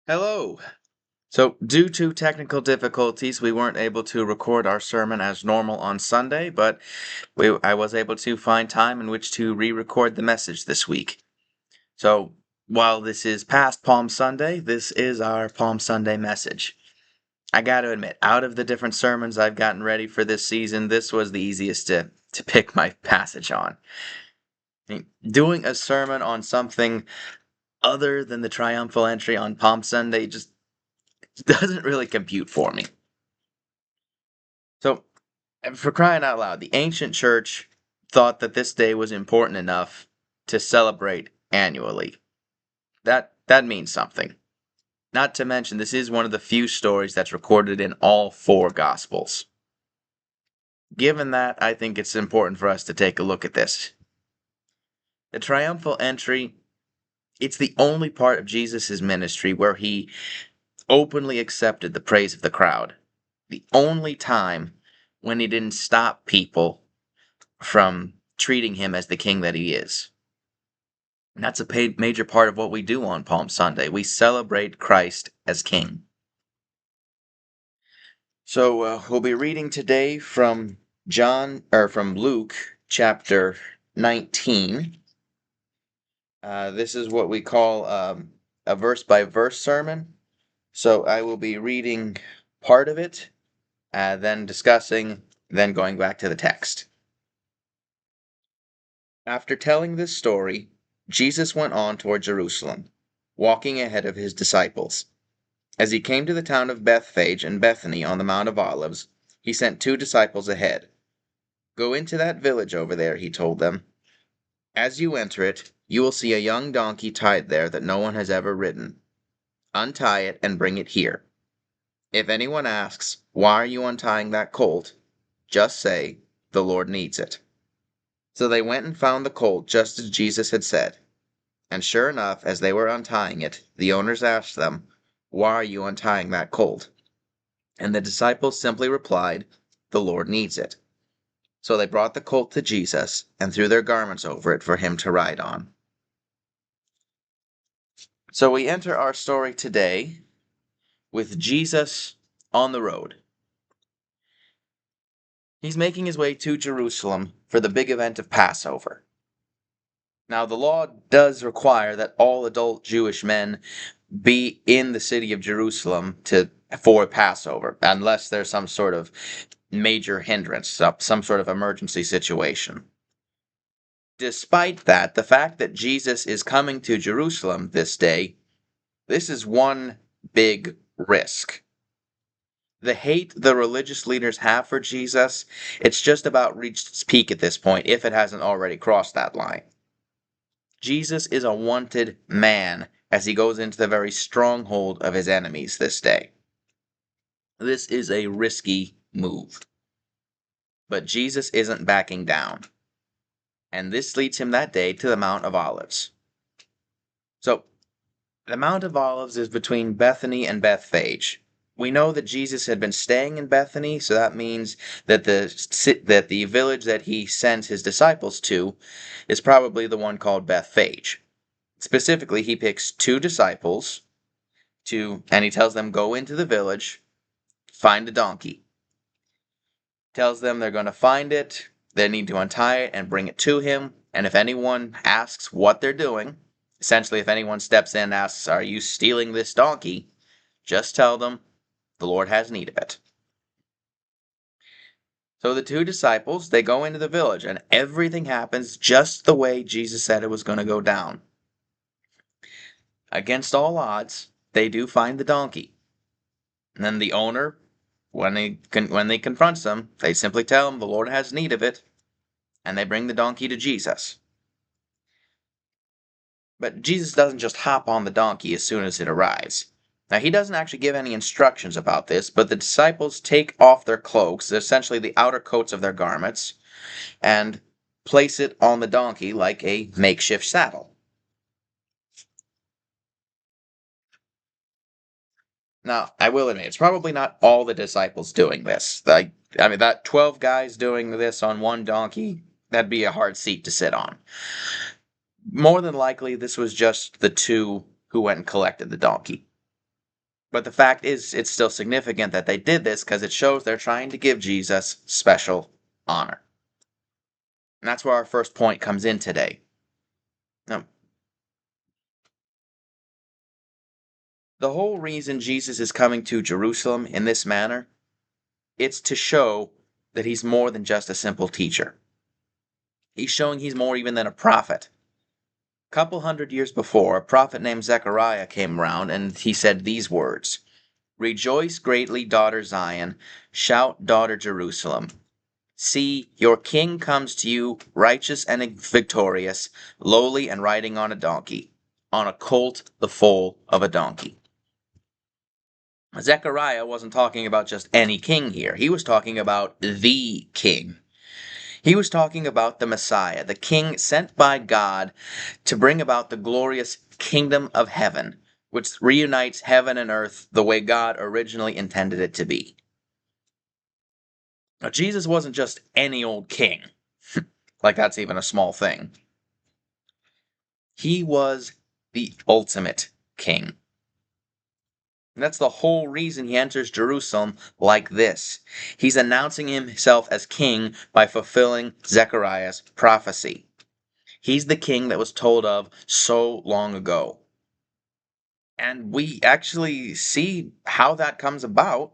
Hello. So, due to technical difficulties, we weren't able to record our sermon as normal on Sunday, but I was able to find time in which to re-record the message this week. So, while this is past Palm Sunday, this is our Palm Sunday message. I gotta admit, out of the different sermons I've gotten ready for this season, this was the easiest to pick my passage on. Doing a sermon on something other than the triumphal entry on Palm Sunday just doesn't really compute for me. So, for crying out loud, the ancient church thought that this day was important enough to celebrate annually. That means something. Not to mention, this is one of the few stories that's recorded in all four Gospels. Given that, I think it's important for us to take a look at this. The triumphal entry, it's the only part of Jesus' ministry where he openly accepted the praise of the crowd. The only time when he didn't stop people from treating him as the king that he is. And that's a major part of what we do on Palm Sunday. We celebrate Christ as king. So we'll be reading today from from Luke chapter 19. This is what we call a verse by verse sermon. So I will be reading part of it, then discussing, then going back to the text. After telling this story, Jesus went on toward Jerusalem, walking ahead of his disciples. As he came to the town of Bethphage and Bethany on the Mount of Olives, he sent two disciples ahead. Go into that village over there, he told them. As you enter it, you will see a young donkey tied there that no one has ever ridden. Untie it and bring it here. If anyone asks, why are you untying that colt? Just say, the Lord needs it. So they went and found the colt just as Jesus had said. And sure enough, as they were untying it, the owners asked them, why are you untying that colt? And the disciples simply replied, the Lord needs it. So they brought the colt to Jesus and threw their garments over it for him to ride on. So we enter our story today with Jesus on the road. He's making his way to Jerusalem for the big event of Passover. Now, the law does require that all adult Jewish men be in the city of Jerusalem for Passover, unless there's some sort of major hindrance, some sort of emergency situation. Despite that, the fact that Jesus is coming to Jerusalem this day, this is one big risk. The hate the religious leaders have for Jesus, it's just about reached its peak at this point, if it hasn't already crossed that line. Jesus is a wanted man as he goes into the very stronghold of his enemies this day. This is a risky move. But Jesus isn't backing down. And this leads him that day to the Mount of Olives. So, the Mount of Olives is between Bethany and Bethphage. We know that Jesus had been staying in Bethany, so that means that the village that he sends his disciples to is probably the one called Bethphage. Specifically, he picks two disciples and he tells them, go into the village, find a donkey. Tells them they're going to find it, they need to untie it and bring it to him, and if anyone asks what they're doing, essentially if anyone steps in and asks, are you stealing this donkey? Just tell them, the Lord has need of it. So the two disciples, they go into the village, and everything happens just the way Jesus said it was going to go down. Against all odds, they do find the donkey. And then the owner, when they confronts them, they simply tell him the Lord has need of it, and they bring the donkey to Jesus. But Jesus doesn't just hop on the donkey as soon as it arrives. Now, he doesn't actually give any instructions about this, but the disciples take off their cloaks, essentially the outer coats of their garments, and place it on the donkey like a makeshift saddle. Now, I will admit, it's probably not all the disciples doing this. That 12 guys doing this on one donkey, that'd be a hard seat to sit on. More than likely, this was just the two who went and collected the donkey. But the fact is, it's still significant that they did this because it shows they're trying to give Jesus special honor. And that's where our first point comes in today. Now, the whole reason Jesus is coming to Jerusalem in this manner, it's to show that he's more than just a simple teacher. He's showing he's more even than a prophet. A couple hundred years before, a prophet named Zechariah came around and he said these words: "Rejoice greatly, daughter Zion, shout, daughter Jerusalem. See, your king comes to you, righteous and victorious, lowly and riding on a donkey, on a colt, the foal of a donkey." Zechariah wasn't talking about just any king here. He was talking about the king. He was talking about the Messiah, the king sent by God to bring about the glorious kingdom of heaven, which reunites heaven and earth the way God originally intended it to be. Now, Jesus wasn't just any old king, like that's even a small thing. He was the ultimate king. And that's the whole reason he enters Jerusalem like this. He's announcing himself as king by fulfilling Zechariah's prophecy. He's the king that was told of so long ago. And we actually see how that comes about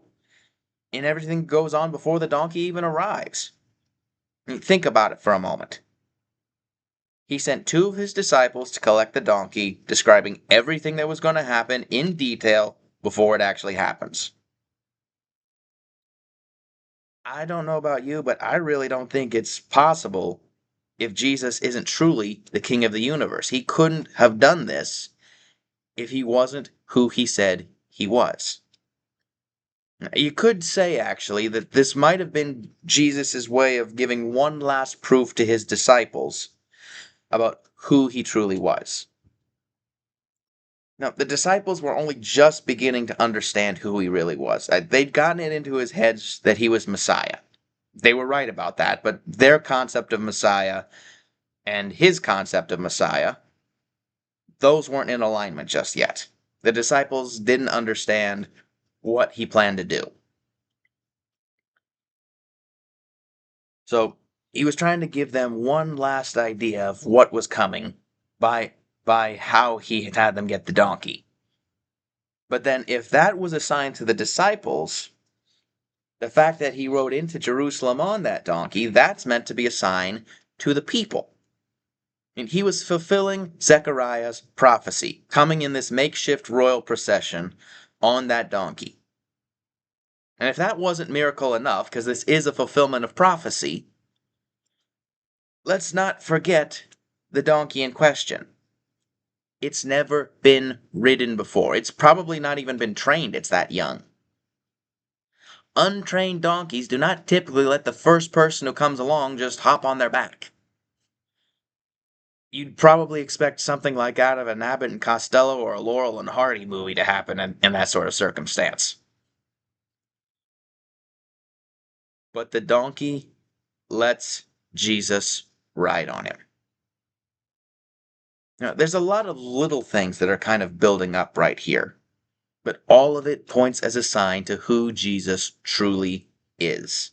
in everything that goes on before the donkey even arrives. I mean, think about it for a moment. He sent two of his disciples to collect the donkey, describing everything that was going to happen in detail before it actually happens. I don't know about you, but I really don't think it's possible if Jesus isn't truly the king of the universe. He couldn't have done this if he wasn't who he said he was. You could say, actually, that this might have been Jesus' way of giving one last proof to his disciples about who he truly was. Now, the disciples were only just beginning to understand who he really was. They'd gotten it into his heads that he was Messiah. They were right about that, but their concept of Messiah and his concept of Messiah, those weren't in alignment just yet. The disciples didn't understand what he planned to do. So he was trying to give them one last idea of what was coming by how he had them get the donkey. But then if that was a sign to the disciples, the fact that he rode into Jerusalem on that donkey, that's meant to be a sign to the people. And he was fulfilling Zechariah's prophecy, coming in this makeshift royal procession on that donkey. And if that wasn't miracle enough, because this is a fulfillment of prophecy, let's not forget the donkey in question. It's never been ridden before. It's probably not even been trained, it's that young. Untrained donkeys do not typically let the first person who comes along just hop on their back. You'd probably expect something like out of an Abbott and Costello or a Laurel and Hardy movie to happen in that sort of circumstance. But the donkey lets Jesus ride on him. Now, there's a lot of little things that are kind of building up right here, but all of it points as a sign to who Jesus truly is.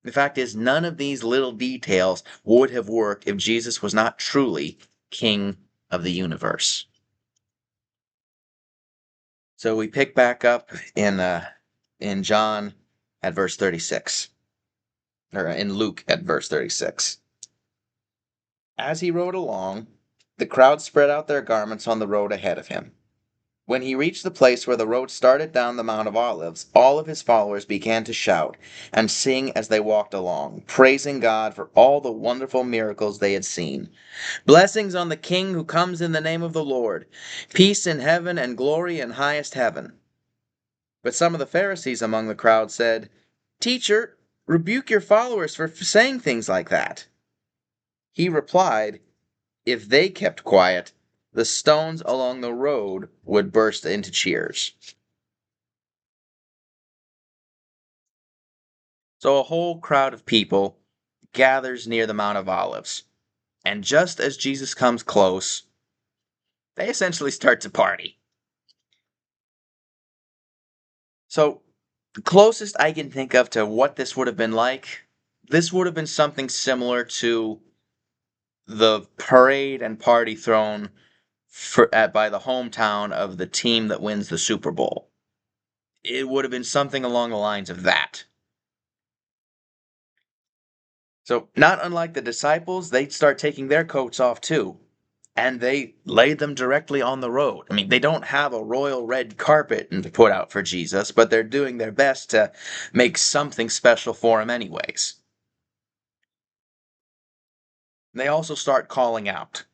The fact is, none of these little details would have worked if Jesus was not truly King of the universe. So we pick back up in John at verse 36, or in Luke at verse 36. As he rode along, the crowd spread out their garments on the road ahead of him. When he reached the place where the road started down the Mount of Olives, all of his followers began to shout and sing as they walked along, praising God for all the wonderful miracles they had seen. "Blessings on the King who comes in the name of the Lord. Peace in heaven and glory in highest heaven." But some of the Pharisees among the crowd said, "Teacher, rebuke your followers for saying things like that." He replied, "If they kept quiet, the stones along the road would burst into cheers." So a whole crowd of people gathers near the Mount of Olives. And just as Jesus comes close, they essentially start to party. So, the closest I can think of to what this would have been like, this would have been something similar to the parade and party thrown by the hometown of the team that wins the Super Bowl. It would have been something along the lines of that. So, not unlike the disciples, they start taking their coats off too. And they lay them directly on the road. I mean, they don't have a royal red carpet to put out for Jesus, but they're doing their best to make something special for him, anyways. They also start calling out.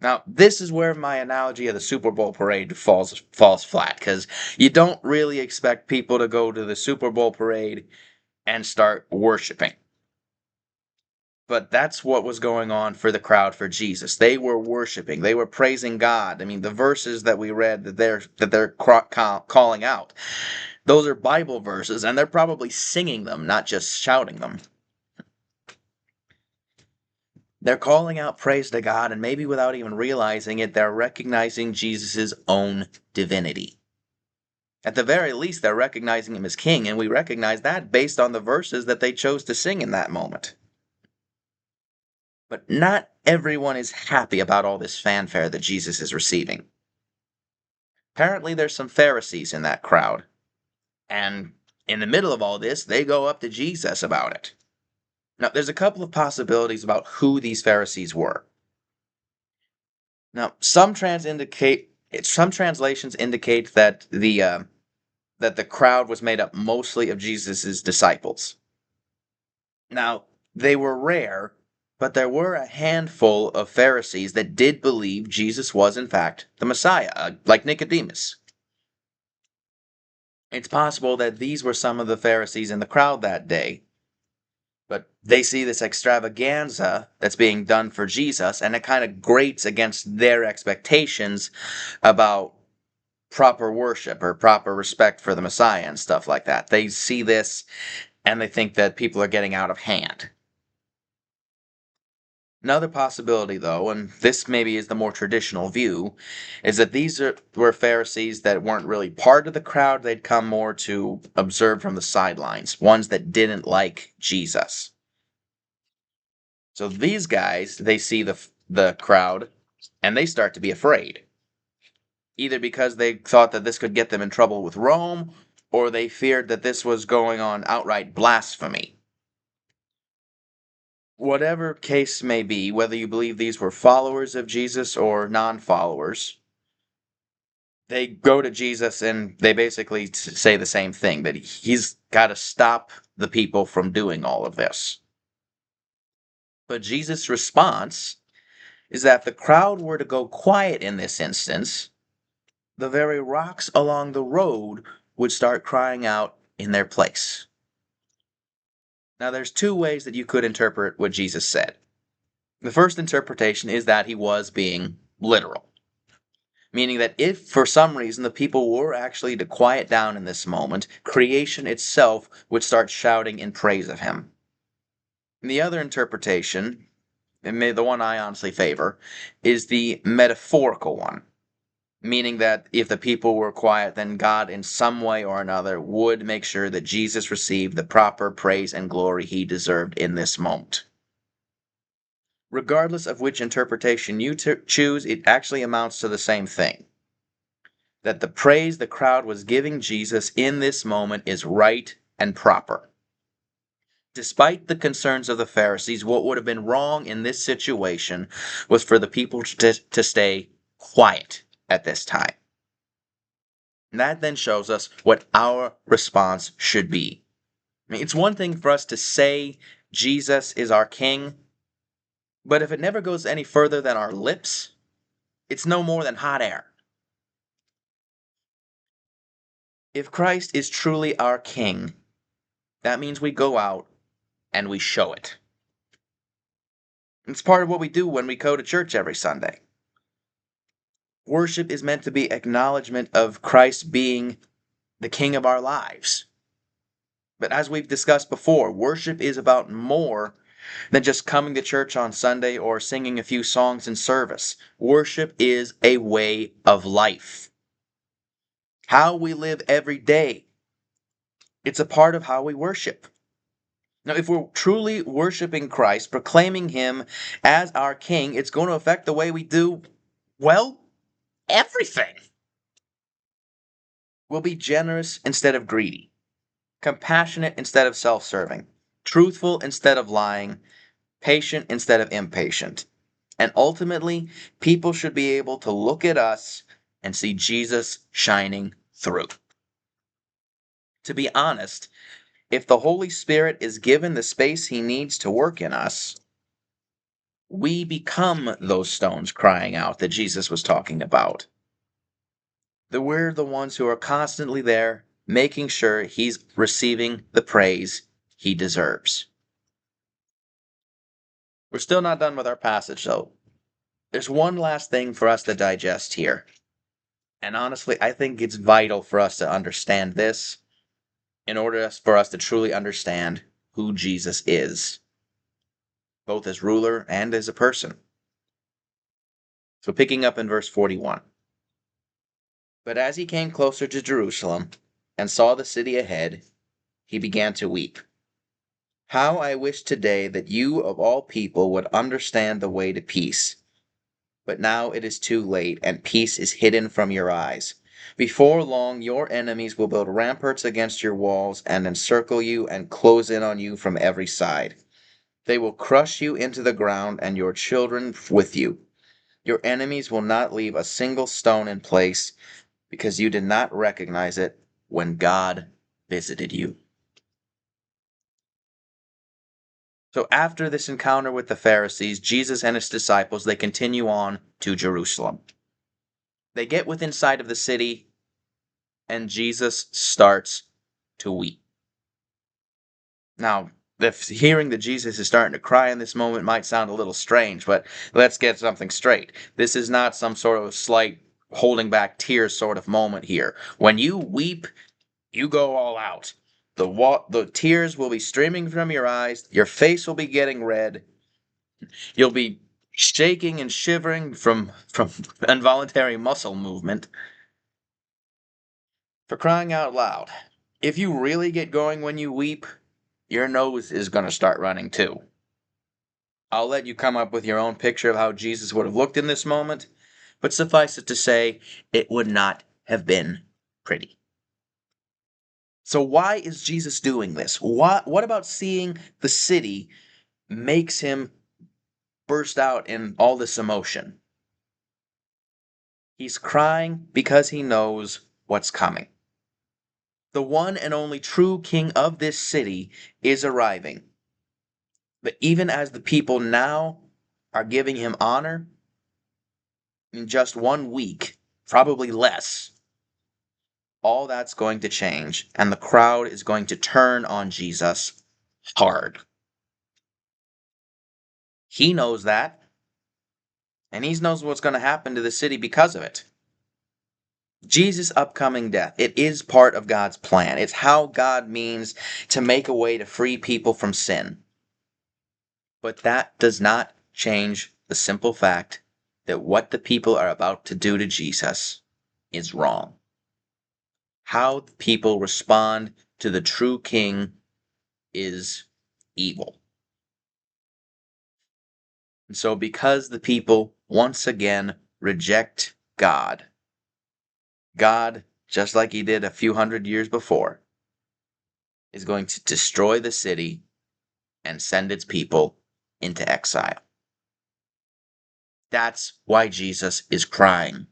Now, this is where my analogy of the Super Bowl parade falls flat, because you don't really expect people to go to the Super Bowl parade and start worshiping. But that's what was going on for the crowd for Jesus. They were worshiping. They were praising God. I mean, the verses that we read that they're calling out, those are Bible verses, and they're probably singing them, not just shouting them. They're calling out praise to God, and maybe without even realizing it, they're recognizing Jesus' own divinity. At the very least, they're recognizing him as king, and we recognize that based on the verses that they chose to sing in that moment. But not everyone is happy about all this fanfare that Jesus is receiving. Apparently, there's some Pharisees in that crowd, and in the middle of all this, they go up to Jesus about it. Now, there's a couple of possibilities about who these Pharisees were. Now, some translations indicate that the crowd was made up mostly of Jesus' disciples. Now, they were rare, but there were a handful of Pharisees that did believe Jesus was, in fact, the Messiah, like Nicodemus. It's possible that these were some of the Pharisees in the crowd that day, but they see this extravaganza that's being done for Jesus, and it kind of grates against their expectations about proper worship or proper respect for the Messiah and stuff like that. They see this and they think that people are getting out of hand. Another possibility, though, and this maybe is the more traditional view, is that were Pharisees that weren't really part of the crowd. They'd come more to observe from the sidelines, ones that didn't like Jesus. So these guys, they see the crowd, and they start to be afraid. Either because they thought that this could get them in trouble with Rome, or they feared that this was going on outright blasphemy. Whatever case may be, whether you believe these were followers of Jesus or non-followers, they go to Jesus and they basically say the same thing, that he's got to stop the people from doing all of this. But Jesus' response is that if the crowd were to go quiet in this instance, the very rocks along the road would start crying out in their place. Now, there's two ways that you could interpret what Jesus said. The first interpretation is that he was being literal, meaning that if for some reason the people were actually to quiet down in this moment, creation itself would start shouting in praise of him. And the other interpretation, and the one I honestly favor, is the metaphorical one, meaning that if the people were quiet, then God in some way or another would make sure that Jesus received the proper praise and glory he deserved in this moment. Regardless of which interpretation you choose, it actually amounts to the same thing. That the praise the crowd was giving Jesus in this moment is right and proper. Despite the concerns of the Pharisees, what would have been wrong in this situation was for the people to stay quiet at this time. And that then shows us what our response should be. I mean, it's one thing for us to say Jesus is our king, but if it never goes any further than our lips, it's no more than hot air. If Christ is truly our king, that means we go out and we show it. It's part of what we do when we go to church every Sunday. Worship is meant to be acknowledgement of Christ being the king of our lives. But as we've discussed before, worship is about more than just coming to church on Sunday or singing a few songs in service. Worship is a way of life. How we live every day It's a part of how we worship. Now, if we're truly worshiping Christ, proclaiming Him as our King, it's going to affect the way we do, well, everything. We'll be generous instead of greedy, compassionate instead of self serving, truthful instead of lying, patient instead of impatient. And ultimately, people should be able to look at us and see Jesus shining through. To be honest, if the Holy Spirit is given the space He needs to work in us, we become those stones crying out that Jesus was talking about. That we're the ones who are constantly there, making sure He's receiving the praise He deserves. We're still not done with our passage, though. There's one last thing for us to digest here. And honestly, I think it's vital for us to understand this in order for us to truly understand who Jesus is, both as ruler and as a person. So, picking up in verse 41. But as he came closer to Jerusalem and saw the city ahead, he began to weep. How I wish today that you of all people would understand the way to peace. But now it is too late, and peace is hidden from your eyes. Before long, your enemies will build ramparts against your walls and encircle you and close in on you from every side. They will crush you into the ground and your children with you. Your enemies will not leave a single stone in place because you did not recognize it when God visited you. So after this encounter with the Pharisees, Jesus and his disciples, they continue on to Jerusalem. They get within sight of the city, and Jesus starts to weep. Now, if hearing that Jesus is starting to cry in this moment might sound a little strange, but let's get something straight. This is not some sort of slight holding back tears sort of moment here. When you weep, you go all out. The tears will be streaming from your eyes, your face will be getting red, you'll be shaking and shivering from involuntary muscle movement. For crying out loud, if you really get going when you weep, your nose is going to start running too. I'll let you come up with your own picture of how Jesus would have looked in this moment, but suffice it to say, it would not have been pretty. So why is Jesus doing this? What about seeing the city makes him burst out in all this emotion? He's crying because he knows what's coming. The one and only true king of this city is arriving. But even as the people now are giving him honor, in just 1 week, probably less, all that's going to change, and the crowd is going to turn on Jesus hard. He knows that, and he knows what's going to happen to the city because of it. Jesus' upcoming death, it is part of God's plan. It's how God means to make a way to free people from sin. But that does not change the simple fact that what the people are about to do to Jesus is wrong. How the people respond to the true king is evil. And so because the people once again reject God, God, just like he did a few hundred years before, is going to destroy the city and send its people into exile. That's why Jesus is crying.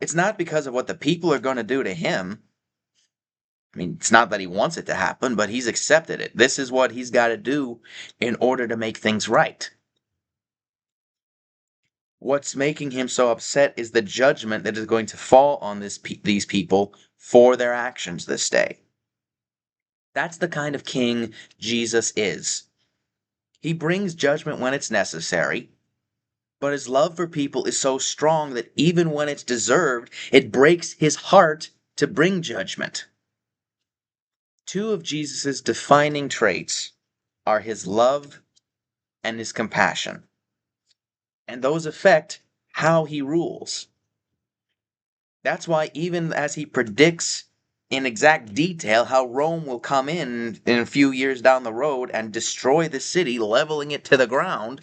It's not because of what the people are going to do to him. I mean, it's not that he wants it to happen, but he's accepted it. This is what he's got to do in order to make things right. What's making him so upset is the judgment that is going to fall on these people for their actions this day. That's the kind of king Jesus is. He brings judgment when it's necessary, but his love for people is so strong that even when it's deserved, it breaks his heart to bring judgment. Two of Jesus' defining traits are his love and his compassion, and those affect how he rules. That's why even as he predicts in exact detail how Rome will come in a few years down the road and destroy the city, leveling it to the ground.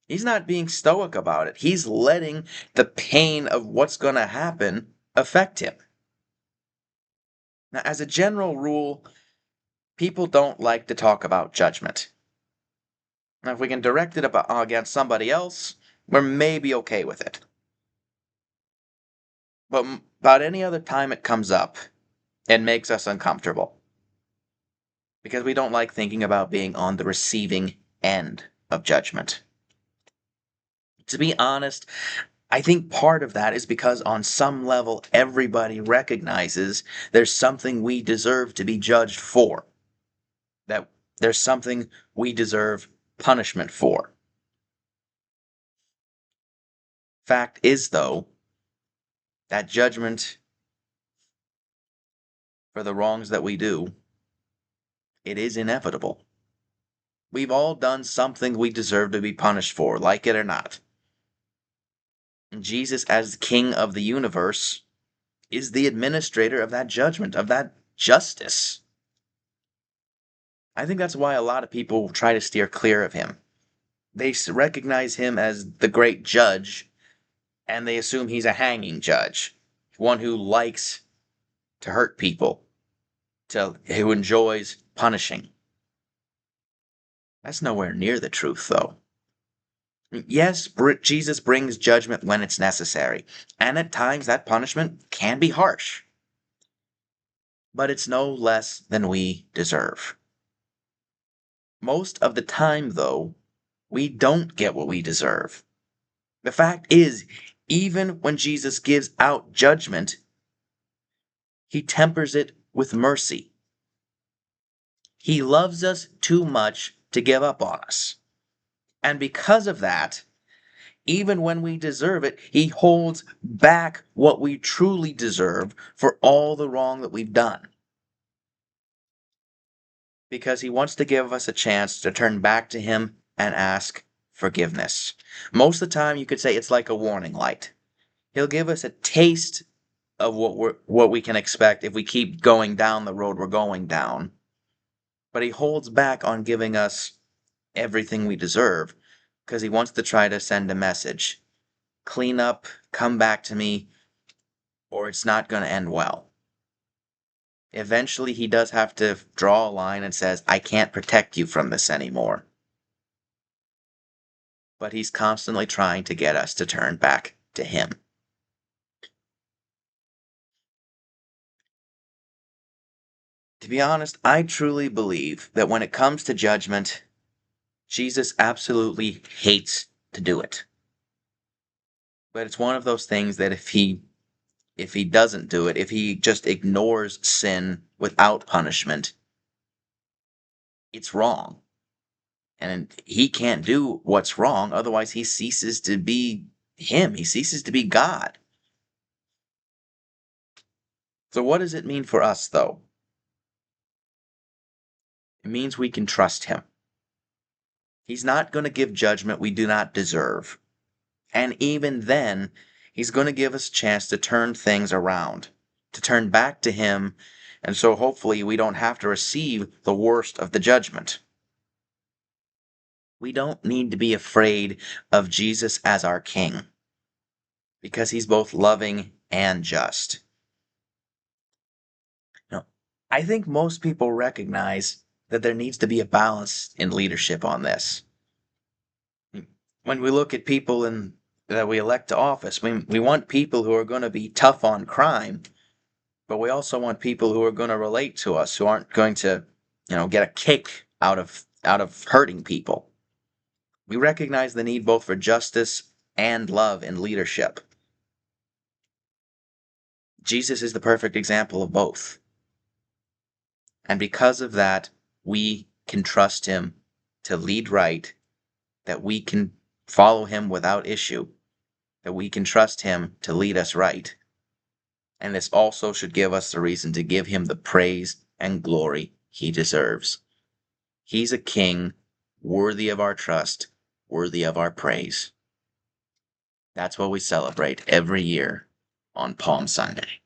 He's not being stoic about it. He's letting the pain of what's going to happen affect him. Now, as a general rule, people don't like to talk about judgment. Now, if we can direct it against somebody else, we're maybe okay with it. But about any other time it comes up, it makes us uncomfortable. Because we don't like thinking about being on the receiving end of judgment. To be honest, I think part of that is because on some level everybody recognizes there's something we deserve to be judged for. That there's something we deserve punishment for. Fact is, though, that judgment for the wrongs that we do, it is inevitable. We've all done something we deserve to be punished for, like it or not. And Jesus, as King of the universe, is the administrator of that judgment, of that justice. I think that's why a lot of people try to steer clear of him. They recognize him as the great judge, and they assume he's a hanging judge, one who likes to hurt people, who enjoys punishing. That's nowhere near the truth, though. Yes, Jesus brings judgment when it's necessary, and at times that punishment can be harsh. But it's no less than we deserve. Most of the time, though, we don't get what we deserve. The fact is, even when Jesus gives out judgment, he tempers it with mercy. He loves us too much to give up on us. And because of that, even when we deserve it, he holds back what we truly deserve for all the wrong that we've done. Because he wants to give us a chance to turn back to him and ask forgiveness. Most of the time, you could say it's like a warning light. He'll give us a taste of what we can expect if we keep going down the road we're going down. But he holds back on giving us everything we deserve because he wants to try to send a message. Clean up, come back to me, or it's not going to end well. Eventually, he does have to draw a line and says, I can't protect you from this anymore. But he's constantly trying to get us to turn back to him. To be honest, I truly believe that when it comes to judgment, Jesus absolutely hates to do it. But it's one of those things that if he doesn't do it, if he just ignores sin without punishment, it's wrong. And he can't do what's wrong, otherwise he ceases to be him. He ceases to be God. So what does it mean for us, though? It means we can trust him. He's not going to give judgment we do not deserve. And even then, he's going to give us a chance to turn things around, to turn back to him, and so hopefully we don't have to receive the worst of the judgment. We don't need to be afraid of Jesus as our King, because he's both loving and just. Now, I think most people recognize that there needs to be a balance in leadership on this. When we look at people that we elect to office, we want people who are going to be tough on crime, but we also want people who are going to relate to us, who aren't going to, get a kick out of hurting people. We recognize the need both for justice and love in leadership. Jesus is the perfect example of both. And because of that, we can trust him to lead right, that we can follow him without issue, that we can trust him to lead us right. And this also should give us the reason to give him the praise and glory he deserves. He's a king worthy of our trust, worthy of our praise. That's what we celebrate every year on Palm Sunday.